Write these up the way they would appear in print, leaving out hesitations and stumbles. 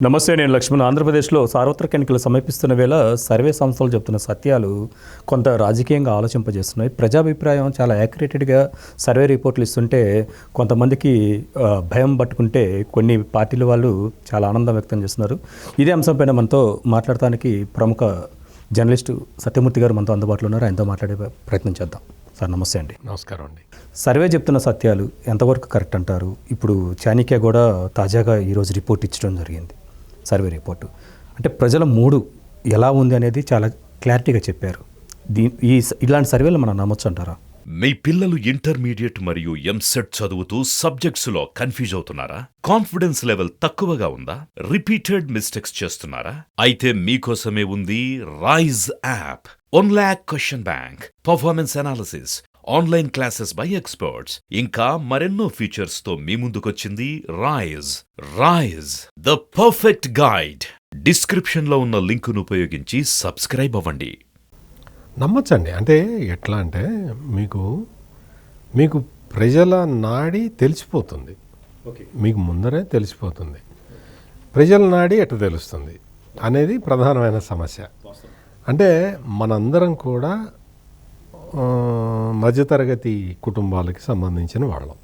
నమస్తే, నేను లక్ష్మణ్. ఆంధ్రప్రదేశ్లో సార్వత్రిక ఎన్నికలు సమీపిస్తున్న వేళ సర్వే సంస్థలు చెబుతున్న సత్యాలు కొంత రాజకీయంగా ఆలోచింపజేస్తున్నాయి. ప్రజాభిప్రాయం చాలా యాక్యురేటెడ్గా సర్వే రిపోర్ట్లు ఇస్తుంటే కొంతమందికి భయం పట్టుకుంటే కొన్ని పార్టీల వాళ్ళు చాలా ఆనందం వ్యక్తం చేస్తున్నారు. ఇదే అంశంపైన మనతో మాట్లాడటానికి ప్రముఖ జర్నలిస్టు సత్యమూర్తి గారు మనతో అందుబాటులో ఉన్నారు. ఆయనతో మాట్లాడే ప్రయత్నం చేద్దాం. సార్ నమస్తే అండి. నమస్కారం అండి. సర్వే చెప్తున్న సత్యాలు ఎంతవరకు కరెక్ట్ అంటారు? ఇప్పుడు చాణక్య కూడా తాజాగా ఈరోజు రిపోర్ట్ ఇచ్చడం జరిగింది. సర్వే రిపోర్టు అంటే ప్రజల మూడు ఎలా ఉంది అనేది చాలా క్లారిటీగా చెప్పారు. ఇలాంటి సర్వేలు మనం నమ్మొచ్చు అంటారా? మీ పిల్లలు ఇంటర్మీడియట్ మరియు ఎంసెట్ చదువుతూ సబ్జెక్ట్స్లో కన్ఫ్యూజ్ అవుతున్నారా? కాన్ఫిడెన్స్ లెవెల్ తక్కువగా ఉందా? రిపీటెడ్ మిస్టేక్స్ చేస్తున్నారా? అయితే మీకోసమే ఉంది Rise app. 1 lakh question bank, performance analysis, online classes by experts, ఇంకా మరెన్నో ఫీచర్స్ తో మీ ముందుకొచ్చింది Rise the perfect guide. Description లో ఉన్న లింకును ఉపయోగించి సబ్స్క్రైబ్ అవ్వండి. నమ్మచ్చండి. అంటే ఎట్లా అంటే మీకు ప్రజల నాడి తెలిసిపోతుంది. మీకు ముందరే తెలిసిపోతుంది. ప్రజల నాడి ఎట్లా తెలుస్తుంది అనేది ప్రధానమైన సమస్య. అంటే మనందరం కూడా మధ్యతరగతి కుటుంబాలకి సంబంధించిన వాళ్ళం.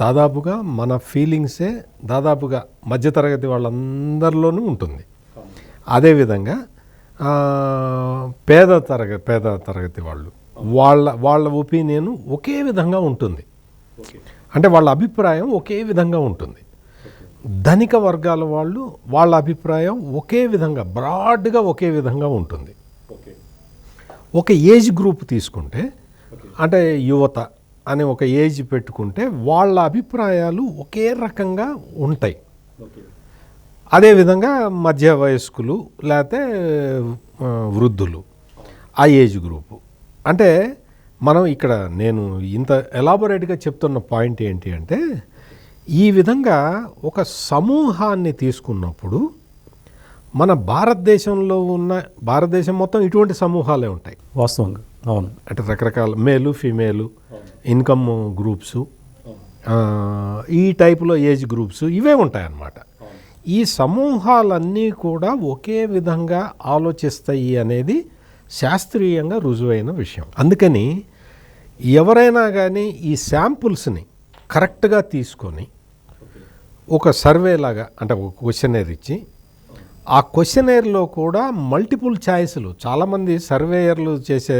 దాదాపుగా మన ఫీలింగ్సే దాదాపుగా మధ్యతరగతి వాళ్ళందరిలోనూ ఉంటుంది. అదేవిధంగా పేద తరగతి వాళ్ళ ఒపీనియన్ ఒకే విధంగా ఉంటుంది. అంటే వాళ్ళ అభిప్రాయం ఒకే విధంగా ఉంటుంది. ధనిక వర్గాల వాళ్ళ అభిప్రాయం ఒకే విధంగా బ్రాడ్గా ఒకే విధంగా ఉంటుంది. ఒక ఏజ్ గ్రూప్ తీసుకుంటే, అంటే యువత అనే ఒక ఏజ్ పెట్టుకుంటే వాళ్ళ అభిప్రాయాలు ఒకే రకంగా ఉంటాయి. అదేవిధంగా మధ్య వయస్కులు లేకపోతే వృద్ధులు ఆ ఏజ్ గ్రూపు. అంటే మనం ఇక్కడ నేను ఇంత ఎలాబొరేట్గా చెప్తున్న పాయింట్ ఏంటి అంటే, ఈ విధంగా ఒక సమూహాన్ని తీసుకున్నప్పుడు మన భారతదేశం మొత్తం ఇటువంటి సమూహాలే ఉంటాయి వాస్తవంగా. అవును. అంటే రకరకాల మేలు ఫీమేలు ఇన్కమ్ గ్రూప్స్, ఈ టైపులో ఏజ్ గ్రూప్స్ ఇవే ఉంటాయన్నమాట. ఈ సమూహాలన్నీ కూడా ఒకే విధంగా ఆలోచిస్తాయి అనేది శాస్త్రీయంగా రుజువైన విషయం. అందుకని ఎవరైనా కానీ ఈ శాంపుల్స్ని కరెక్ట్గా తీసుకొని ఒక సర్వే లాగా, అంటే ఒక క్వశ్చనర్ ఇచ్చి ఆ క్వశ్చనర్లో కూడా మల్టిపుల్ ఛాయిస్లు, చాలామంది సర్వేయర్లు చేసే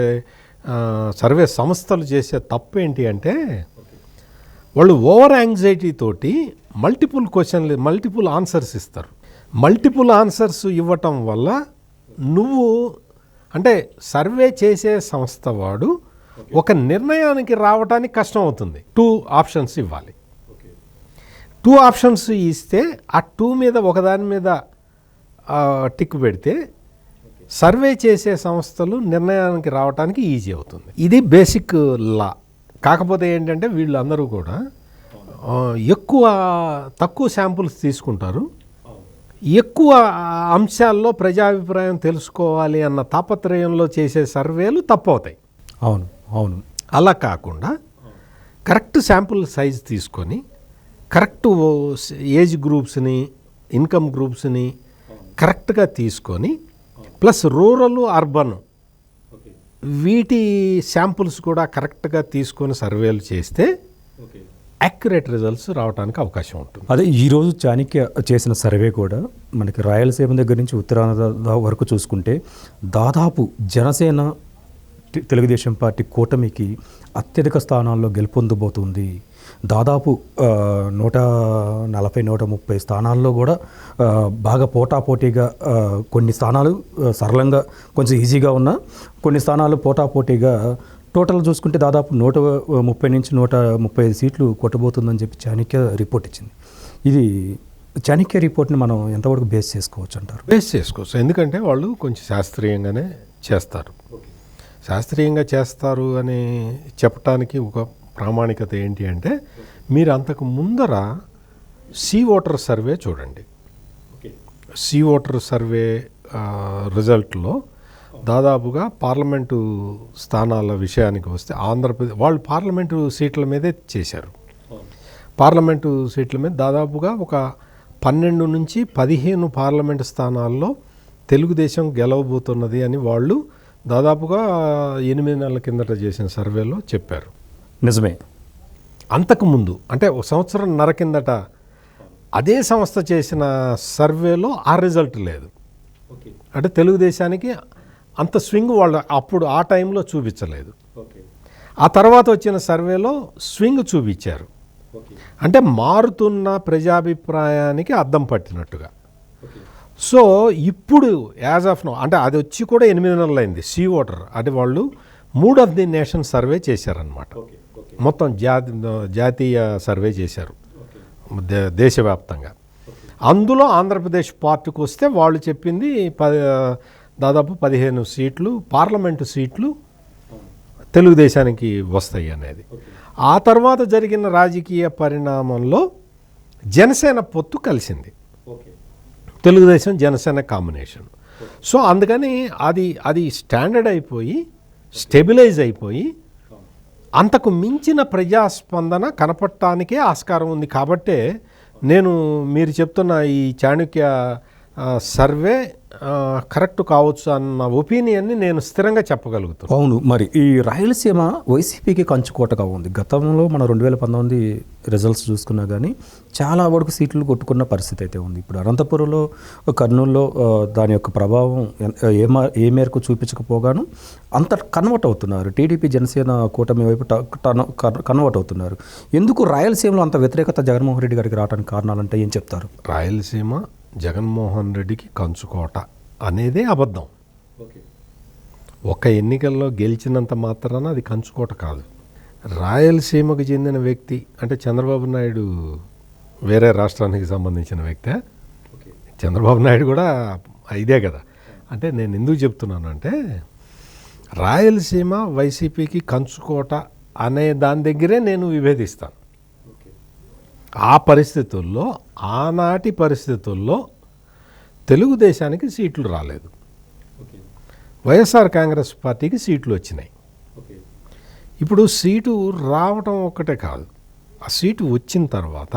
సర్వే సంస్థలు చేసే తప్పు ఏంటి అంటే, వాళ్ళు ఓవర్ యాంగ్జైటీ తోటి మల్టిపుల్ ఆన్సర్స్ ఇస్తారు. మల్టిపుల్ ఆన్సర్స్ ఇవ్వటం వల్ల అంటే సర్వే చేసే సంస్థ వాడు ఒక నిర్ణయానికి రావడానికి కష్టం అవుతుంది. 2 ఆప్షన్స్ ఇవ్వాలి. 2 ఆప్షన్స్ ఇస్తే ఆ 2 మీద ఒకదాని మీద టిక్ పెడితే సర్వే చేసే సంస్థలు నిర్ణయానికి రావడానికి ఈజీ అవుతుంది. ఇది బేసిక్ లా. కాకపోతే ఏంటంటే వీళ్ళందరూ కూడా తక్కువ శాంపుల్స్ తీసుకుంటారు. ఎక్కువ అంశాల్లో ప్రజాభిప్రాయం తెలుసుకోవాలి అన్న తాపత్రయంలో చేసే సర్వేలు తప్పవుతాయి. అవును. అలా కాకుండా కరెక్ట్ శాంపుల్ సైజ్ తీసుకొని కరెక్ట్ ఏజ్ గ్రూప్స్ని, ఇన్కమ్ గ్రూప్స్ని కరెక్ట్గా తీసుకొని, ప్లస్ రూరల్ అర్బన్ వీటి శాంపుల్స్ కూడా కరెక్ట్గా తీసుకొని సర్వేలు చేస్తే యాక్యురేట్ రిజల్ట్స్ రావడానికి అవకాశం ఉంటుంది. అదే ఈరోజు చాణక్య చేసిన సర్వే కూడా మనకి రాయలసీమ దగ్గర నుంచి ఉత్తరాంధ్ర వరకు చూసుకుంటే దాదాపు జనసేన తెలుగుదేశం పార్టీ కూటమికి అత్యధిక స్థానాల్లో గెలుపొందబోతుంది. దాదాపు 140-130 స్థానాల్లో కూడా బాగా పోటాపోటీగా, కొన్ని స్థానాలు సరళంగా కొంచెం ఈజీగా ఉన్న, కొన్ని స్థానాలు పోటాపోటీగా, టోటల్ చూసుకుంటే దాదాపు 130 నుంచి 135 సీట్లు కొట్టబోతుందని చెప్పి చాణక్య రిపోర్ట్ ఇచ్చింది. ఇది చాణక్య రిపోర్ట్ని మనం ఎంతవరకు బేస్ చేసుకోవచ్చు అంటారు? బేస్ చేసుకోవచ్చు. ఎందుకంటే వాళ్ళు కొంచెం శాస్త్రీయంగానే చేస్తారు. శాస్త్రీయంగా చేస్తారు అని చెప్పడానికి ఒక ప్రామాణికత ఏంటి అంటే, మీరు అంతకు ముందర సీ ఓటర్ సర్వే చూడండి. సీ ఓటర్ సర్వే రిజల్ట్లో దాదాపుగా పార్లమెంటు స్థానాల విషయానికి వస్తే ఆంధ్రప్రదేశ్ వాళ్ళు పార్లమెంటు సీట్ల మీదే చేశారు. పార్లమెంటు సీట్ల మీద దాదాపుగా ఒక 12 నుంచి 15 పార్లమెంటు స్థానాల్లో తెలుగుదేశం గెలవబోతున్నది అని వాళ్ళు దాదాపుగా 8 నెలల కిందట చేసిన సర్వేలో చెప్పారు. నిజమే. అంతకుముందు అంటే 1 సంవత్సరంన్నర కిందట అదే సంస్థ చేసిన సర్వేలో ఆ రిజల్ట్ లేదు. అంటే తెలుగుదేశానికి అంత స్వింగ్ వాళ్ళు అప్పుడు ఆ టైంలో చూపించలేదు. ఆ తర్వాత వచ్చిన సర్వేలో స్వింగ్ చూపించారు. అంటే మారుతున్న ప్రజాభిప్రాయానికి అద్దం పట్టినట్టుగా. సో ఇప్పుడు యాజ్ ఆఫ్ నో అంటే అది వచ్చి కూడా 8 నెలలు అయింది. సీ ఓటర్ అది వాళ్ళు 3 ఆఫ్ ది నేషన్ సర్వే చేశారనమాట. మొత్తం జాతీయ సర్వే చేశారు దేశవ్యాప్తంగా. అందులో ఆంధ్రప్రదేశ్ పార్టీకి వస్తే వాళ్ళు చెప్పింది దాదాపు 15 సీట్లు పార్లమెంటు సీట్లు తెలుగుదేశానికి వస్తాయి అనేది. ఆ తర్వాత జరిగిన రాజకీయ పరిణామంలో జనసేన పొత్తు కలిసింది, తెలుగుదేశం జనసేన కాంబినేషన్. సో అందుకని అది స్టాండర్డ్ అయిపోయి స్టెబిలైజ్ అయిపోయి అంతకు మించిన ప్రజాస్పందన కనపడటానికే ఆస్కారం ఉంది. కాబట్టే నేను మీరు చెప్తున్న ఈ చాణక్య సర్వే కరెక్ట్ కావచ్చు అన్న ఒపీనియన్ని నేను స్థిరంగా చెప్పగలుగుతాను. అవును. మరి ఈ రాయలసీమ వైసీపీకి కంచుకోటగా ఉంది. గతంలో మన 2019 రిజల్ట్స్ చూసుకున్నా కానీ చాలా వరకు సీట్లు కొట్టుకున్న పరిస్థితి అయితే ఉంది. ఇప్పుడు అనంతపురంలో, కర్నూలులో దాని యొక్క ప్రభావం ఏ మేరకు చూపించకపోగాను అంత కన్వర్ట్ అవుతున్నారు. టీడీపీ జనసేన కూటమి వైపు కన్వర్ట్ అవుతున్నారు. ఎందుకు రాయలసీమలో అంత వ్యతిరేకత జగన్మోహన్ రెడ్డి గారికి రావడానికి కారణాలంటే ఏం చెప్తారు? రాయలసీమ జగన్మోహన్ రెడ్డికి కంచుకోట అనేదే అబద్ధం. ఒక ఎన్నికల్లో గెలిచినంత మాత్రాన అది కంచుకోట కాదు. రాయలసీమకు చెందిన వ్యక్తి అంటే చంద్రబాబు నాయుడు వేరే రాష్ట్రానికి సంబంధించిన వ్యక్తే. చంద్రబాబు నాయుడు కూడా ఇదే కదా. అంటే నేను ఎందుకు చెప్తున్నానంటే రాయలసీమ వైసీపీకి కంచుకోట అనే దాని దగ్గరే నేను విభేదిస్తాను. ఆ పరిస్థితుల్లో ఆనాటి పరిస్థితుల్లో తెలుగుదేశానికి సీట్లు రాలేదు, వైఎస్ఆర్ కాంగ్రెస్ పార్టీకి సీట్లు వచ్చినాయి. ఇప్పుడు సీటు రావటం ఒక్కటే కాదు, ఆ సీటు వచ్చిన తర్వాత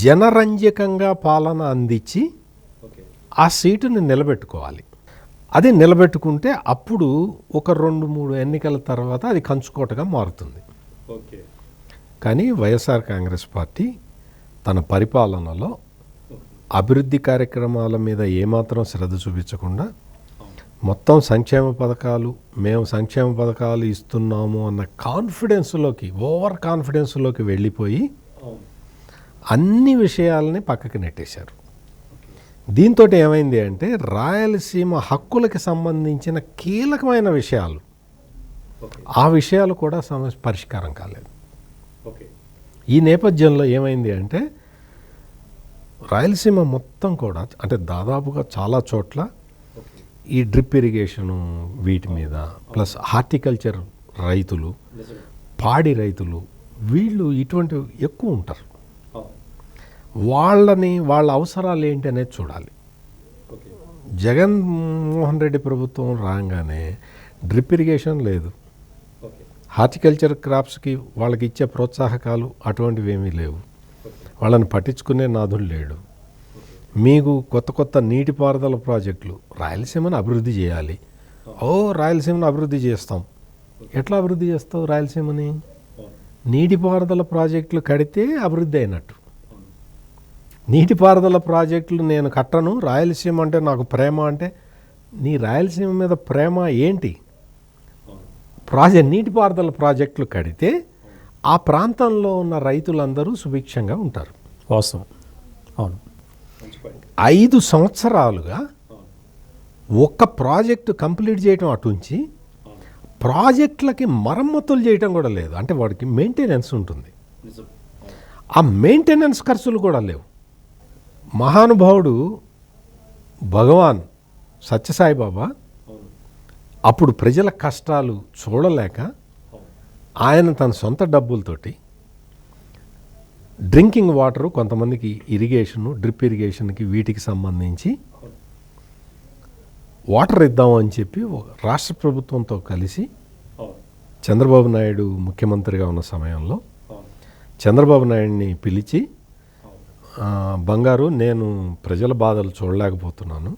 జనరంజకంగా పాలన అందించి ఆ సీటుని నిలబెట్టుకోవాలి. అది నిలబెట్టుకుంటే అప్పుడు ఒక 2-3 ఎన్నికల తర్వాత అది కంచుకోటగా మారుతుంది. కానీ వైఎస్ఆర్ కాంగ్రెస్ పార్టీ తన పరిపాలనలో అభివృద్ధి కార్యక్రమాల మీద ఏమాత్రం శ్రద్ధ చూపించకుండా మొత్తం సంక్షేమ పథకాలు మేము సంక్షేమ పథకాలు ఇస్తున్నాము అన్న కాన్ఫిడెన్స్లోకి ఓవర్ కాన్ఫిడెన్స్లోకి వెళ్ళిపోయి అన్ని విషయాలని పక్కకి నెట్టేశారు. దీంతో ఏమైంది అంటే రాయలసీమ హక్కులకి సంబంధించిన కీలకమైన విషయాలు ఆ విషయాలు కూడా పరిష్కారం కాలేదు. ఈ నేపథ్యంలో ఏమైంది అంటే రాయలసీమ మొత్తం కూడా అంటే దాదాపుగా చాలా చోట్ల ఈ డ్రిప్ ఇరిగేషను వీటి మీద ప్లస్ హార్టికల్చర్ రైతులు, పాడి రైతులు వీళ్ళు ఇటువంటి ఎక్కువ ఉంటారు. వాళ్ళ అవసరాలు ఏంటి అనేది చూడాలి. జగన్మోహన్ రెడ్డి ప్రభుత్వం రాగానే డ్రిప్ ఇరిగేషన్ లేదు, హార్టికల్చర్ క్రాప్స్కి వాళ్ళకి ఇచ్చే ప్రోత్సాహకాలు అటువంటివి ఏమీ లేవు, వాళ్ళని పట్టించుకునే నాథుడు లేడు. మీకు కొత్త నీటిపారుదల ప్రాజెక్టులు రాయలసీమను అభివృద్ధి చేయాలి. రాయలసీమను అభివృద్ధి చేస్తాం. ఎట్లా అభివృద్ధి చేస్తావు రాయలసీమని? నీటిపారుదల ప్రాజెక్టులు కడితే అభివృద్ధి అయినట్టు. నీటిపారుదల ప్రాజెక్టులు నేను కట్టను, రాయలసీమ అంటే నాకు ప్రేమ అంటే నీ రాయలసీమ మీద ప్రేమ ఏంటి? నీటిపారుదల ప్రాజెక్టులు కడితే ఆ ప్రాంతంలో ఉన్న రైతులందరూ సుభిక్షంగా ఉంటారు. వాస్తవం. అవును. 5 సంవత్సరాలుగా ఒక్క ప్రాజెక్టు కంప్లీట్ చేయటం అటుంచి ప్రాజెక్టులకి మరమ్మతులు చేయటం కూడా లేదు. అంటే వాడికి మెయింటెనెన్స్ ఉంటుంది, ఆ మెయింటెనెన్స్ ఖర్చులు కూడా లేవు. మహానుభావుడు భగవాన్ సత్యసాయిబాబా అప్పుడు ప్రజల కష్టాలు చూడలేక ఆయన తన సొంత డబ్బులతోటి డ్రింకింగ్ వాటరు కొంతమందికి ఇరిగేషను డ్రిప్ ఇరిగేషన్కి వీటికి సంబంధించి వాటర్ ఇద్దామని చెప్పి రాష్ట్ర ప్రభుత్వంతో కలిసి చంద్రబాబు నాయుడు ముఖ్యమంత్రిగా ఉన్న సమయంలో చంద్రబాబు నాయుడిని పిలిచి బంగారు, నేను ప్రజల బాధలు చూడలేకపోతున్నాను.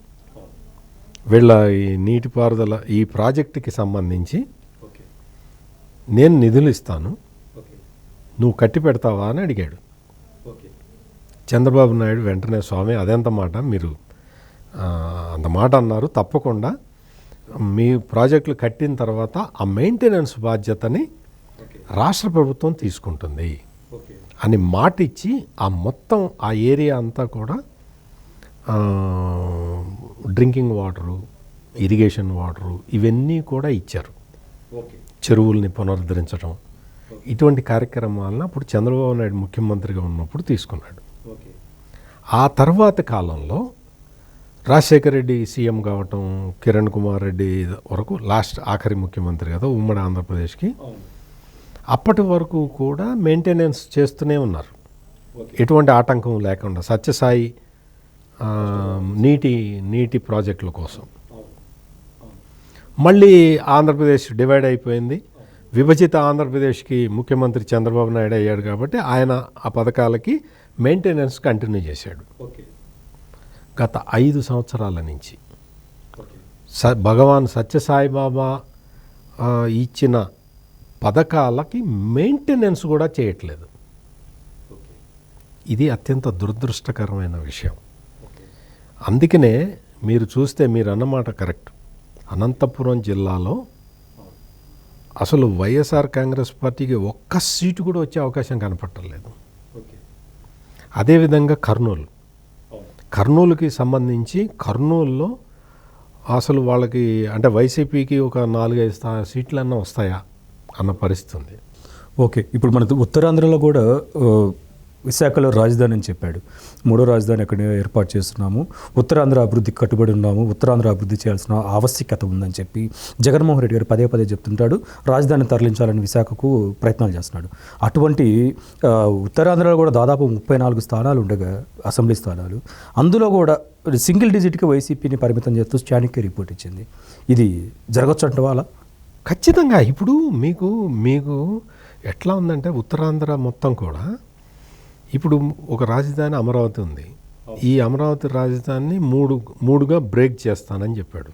వీళ్ళ ఈ నీటిపారుదల ఈ ప్రాజెక్టుకి సంబంధించి నేను నిధులు ఇస్తాను, నువ్వు కట్టి పెడతావా అని అడిగాడు. చంద్రబాబు నాయుడు వెంటనే, స్వామి అదెంత మాట, మీరు అంత మాట అన్నారు, తప్పకుండా మీ ప్రాజెక్టులు కట్టిన తర్వాత ఆ మెయింటెనెన్స్ బాధ్యతని రాష్ట్ర ప్రభుత్వం తీసుకుంటుంది అని మాట ఇచ్చి ఆ మొత్తం ఆ ఏరియా అంతా కూడా డ్రింకింగ్ వాటరు, ఇరిగేషన్ వాటరు ఇవన్నీ కూడా ఇచ్చారు. చెరువుల్ని పునరుద్ధరించడం, ఇటువంటి కార్యక్రమాలను అప్పుడు చంద్రబాబు నాయుడు ముఖ్యమంత్రిగా ఉన్నప్పుడు తీసుకున్నాడు. ఆ తర్వాత కాలంలో రాజశేఖర రెడ్డి సీఎం కావటం, కిరణ్ కుమార్ రెడ్డి వరకు లాస్ట్ ఆఖరి ముఖ్యమంత్రి కదా ఉమ్మడి ఆంధ్రప్రదేశ్కి, అప్పటి వరకు కూడా మెయింటెనెన్స్ చేస్తూనే ఉన్నారు, ఎటువంటి ఆటంకం లేకుండా సత్యసాయి నీటి ప్రాజెక్టుల కోసం. మళ్ళీ ఆంధ్రప్రదేశ్ డివైడ్ అయిపోయింది. విభజిత ఆంధ్రప్రదేశ్కి ముఖ్యమంత్రి చంద్రబాబు నాయుడు అయ్యాడు కాబట్టి ఆయన ఆ పథకాలకి మెయింటెనెన్స్ కంటిన్యూ చేశాడు. గత 5 సంవత్సరాల నుంచి భగవాన్ సత్యసాయిబాబా ఇచ్చిన పథకాలకి మెయింటెనెన్స్ కూడా చేయట్లేదు. ఇది అత్యంత దురదృష్టకరమైన విషయం. అందుకనే మీరు చూస్తే మీరు అన్నమాట కరెక్ట్. అనంతపురం జిల్లాలో అసలు వైఎస్ఆర్ కాంగ్రెస్ పార్టీకి ఒక్క సీటు కూడా వచ్చే అవకాశం కనపట్టలేదు. అదేవిధంగా కర్నూలుకి సంబంధించి కర్నూలులో అసలు వాళ్ళకి అంటే వైసీపీకి ఒక 4-5 సీట్లన్నా వస్తాయా అన్న పరిస్థితి ఉంది. ఓకే, ఇప్పుడు మన ఉత్తరాంధ్రలో కూడా విశాఖలో రాజధాని అని చెప్పాడు. 3వ రాజధాని అక్కడ ఏర్పాటు చేస్తున్నాము, ఉత్తరాంధ్ర అభివృద్ధికి కట్టుబడి ఉన్నాము, ఉత్తరాంధ్ర అభివృద్ధి చేయాల్సిన ఆవశ్యకత ఉందని చెప్పి జగన్మోహన్ రెడ్డి గారు పదే చెప్తుంటాడు. రాజధాని తరలించాలని విశాఖకు ప్రయత్నాలు చేస్తున్నాడు. అటువంటి ఉత్తరాంధ్రలో కూడా దాదాపు 34 స్థానాలు ఉండగా అసెంబ్లీ స్థానాలు, అందులో కూడా సింగిల్ డిజిట్కి వైసీపీని పరిమితం చేస్తూ చాణక్య రిపోర్ట్ ఇచ్చింది. ఇది జరగచ్చు అంటవా? అలా ఖచ్చితంగా. ఇప్పుడు మీకు ఎట్లా ఉందంటే ఉత్తరాంధ్ర మొత్తం కూడా ఇప్పుడు ఒక రాజధాని అమరావతి ఉంది. ఈ అమరావతి రాజధానిని మూడుగా బ్రేక్ చేస్తానని చెప్పాడు.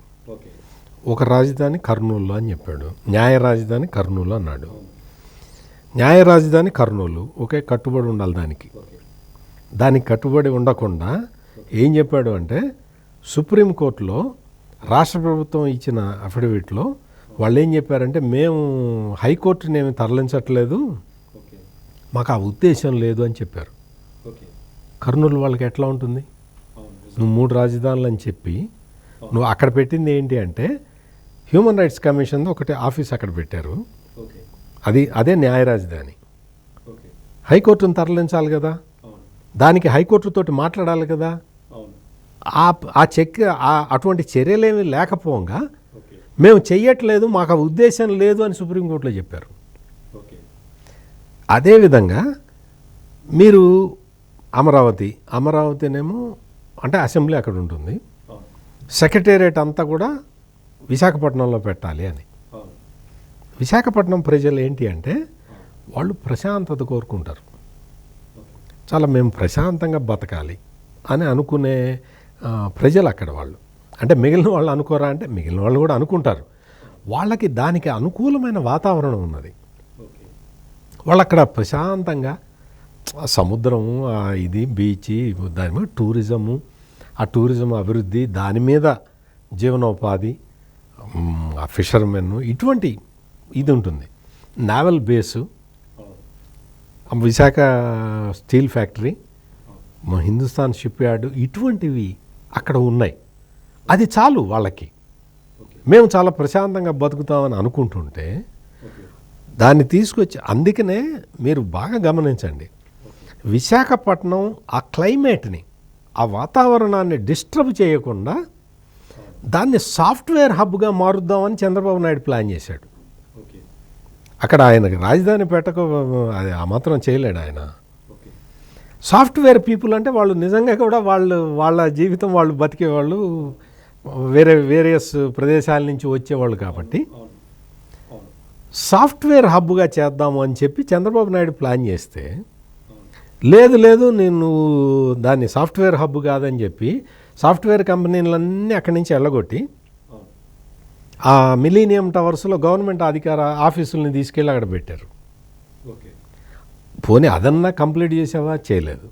ఒక రాజధాని కర్నూలు అని చెప్పాడు, న్యాయ రాజధాని కర్నూలు అన్నాడు. న్యాయ రాజధాని కర్నూలు ఒకే కట్టుబడి ఉండాలి. దానికి కట్టుబడి ఉండకుండా ఏం చెప్పాడు అంటే సుప్రీంకోర్టులో రాష్ట్ర ప్రభుత్వం ఇచ్చిన అఫిడవిట్లో వాళ్ళు ఏం చెప్పారంటే మేము హైకోర్టుని ఏమి తరలించట్లేదు, మాకు ఆ ఉద్దేశం లేదు అని చెప్పారు. కర్నూలు వాళ్ళకి ఎట్లా ఉంటుంది? నువ్వు 3 రాజధానులు అని చెప్పి నువ్వు అక్కడ పెట్టింది ఏంటి అంటే హ్యూమన్ రైట్స్ కమిషన్ ఒకటి ఆఫీస్ అక్కడ పెట్టారు, అదే న్యాయ రాజధాని. హైకోర్టును తరలించాలి కదా, దానికి హైకోర్టుతోటి మాట్లాడాలి కదా. అటువంటి చర్యలేమి లేకపోగా మేము చెయ్యట్లేదు, మాకు ఆ ఉద్దేశం లేదు అని సుప్రీంకోర్టులో చెప్పారు. అదేవిధంగా మీరు అమరావతినేమో అంటే అసెంబ్లీ అక్కడ ఉంటుంది, సెక్రటేరియట్ అంతా కూడా విశాఖపట్నంలో పెట్టాలి అని. విశాఖపట్నం ప్రజలు ఏంటి అంటే వాళ్ళు ప్రశాంతత కోరుకుంటారు. చాలా మేము ప్రశాంతంగా బతకాలి అని అనుకునే ప్రజలు అక్కడ వాళ్ళు. అంటే మిగిలిన వాళ్ళు అనుకోరా అంటే మిగిలిన వాళ్ళు కూడా అనుకుంటారు. వాళ్ళకి దానికి అనుకూలమైన వాతావరణం ఉన్నది. వాళ్ళు అక్కడ ప్రశాంతంగా సముద్రం, ఇది బీచ్, దాని మీద టూరిజము, ఆ టూరిజం అభివృద్ధి, దాని మీద జీవనోపాధి, ఆ ఫిషర్మెన్, ఇటువంటి ఇది ఉంటుంది. Naval base, Visakha steel factory, Hindustan ship yard, ఇటువంటివి అక్కడ ఉన్నాయి. అది చాలు వాళ్ళకి. మేము చాలా ప్రశాంతంగా బతుకుతామని అనుకుంటుంటే దాన్ని తీసుకొచ్చి, అందుకనే మీరు బాగా గమనించండి, విశాఖపట్నం ఆ క్లైమేట్ని, ఆ వాతావరణాన్ని డిస్టర్బ్ చేయకుండా దాన్ని సాఫ్ట్వేర్ హబ్గా మారుద్దామని చంద్రబాబు నాయుడు ప్లాన్ చేశాడు. అక్కడ ఆయనకి రాజధాని అది ఆ మాత్రం చేయలేడు ఆయన. సాఫ్ట్వేర్ పీపుల్ అంటే వాళ్ళు నిజంగా కూడా వాళ్ళ జీవితం వాళ్ళు బతికేవాళ్ళు, వేరియస్ ప్రదేశాల నుంచి వచ్చేవాళ్ళు కాబట్టి సాఫ్ట్వేర్ హబ్గా చేద్దాము అని చెప్పి చంద్రబాబు నాయుడు ప్లాన్ చేస్తే లేదు లేదు నేను దాన్ని సాఫ్ట్వేర్ హబ్ కాదని చెప్పి సాఫ్ట్వేర్ కంపెనీలన్నీ అక్కడి నుంచి వెళ్ళగొట్టి ఆ మిలీనియం టవర్స్లో గవర్నమెంట్ అధికార ఆఫీసుల్ని తీసుకెళ్ళి అక్కడ పెట్టారు. పోనీ అదన్నా కంప్లీట్ చేసావా? చేయలేదు.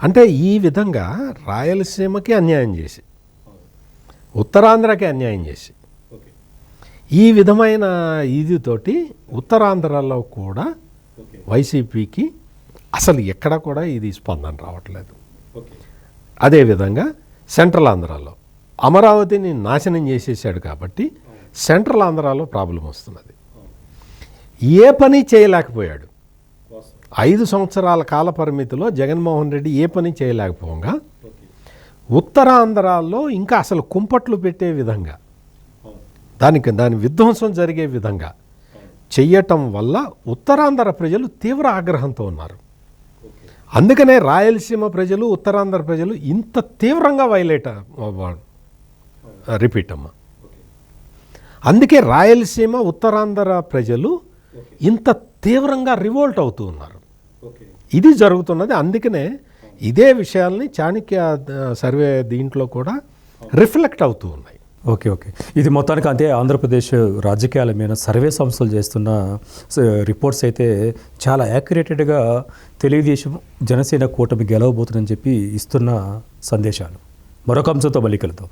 అంటే ఈ విధంగా రాయలసీమకి అన్యాయం చేసి, ఉత్తరాంధ్రకి అన్యాయం చేసి, ఈ విధమైన ఇదితోటి ఉత్తరాంధ్రలో కూడా వైసీపీకి అసలు ఎక్కడ కూడా ఇది స్పందన రావట్లేదు. అదేవిధంగా సెంట్రల్ ఆంధ్రాలో అమరావతిని నాశనం చేసేసాడు కాబట్టి సెంట్రల్ ఆంధ్రాలో ప్రాబ్లం వస్తున్నది. ఏ పని చేయలేకపోయాడు. 5 సంవత్సరాల కాల పరిమితిలో జగన్మోహన్ రెడ్డి ఏ పని చేయలేకపోగా ఉత్తరాంధ్రాలో ఇంకా అసలు కుంపట్లు పెట్టే విధంగా దాని విధ్వంసం జరిగే విధంగా చెయ్యటం వల్ల ఉత్తరాంధ్ర ప్రజలు తీవ్ర ఆగ్రహంతో ఉన్నారు. అందుకనే రాయలసీమ ప్రజలు, ఉత్తరాంధ్ర ప్రజలు ఇంత తీవ్రంగా రిపీట్ అమ్మ. అందుకే రాయలసీమ, ఉత్తరాంధ్ర ప్రజలు ఇంత తీవ్రంగా రివోల్ట్ అవుతూ ఉన్నారు. ఇది జరుగుతున్నది. అందుకనే ఇదే విషయాల్ని చాణక్య సర్వే దీంట్లో కూడా రిఫ్లెక్ట్ అవుతూ ఉన్నాయి. ఓకే. ఇది మొత్తానికి అంతే ఆంధ్రప్రదేశ్ రాజకీయాల మీద సర్వే సంస్థలు చేస్తున్న రిపోర్ట్స్ అయితే చాలా యాక్యురేటెడ్గా తెలుగుదేశం జనసేన కూటమి గెలవబోతుందని చెప్పి ఇస్తున్న సందేశాలు. మరొక అంశంతో మళ్ళీ కలుద్దాం.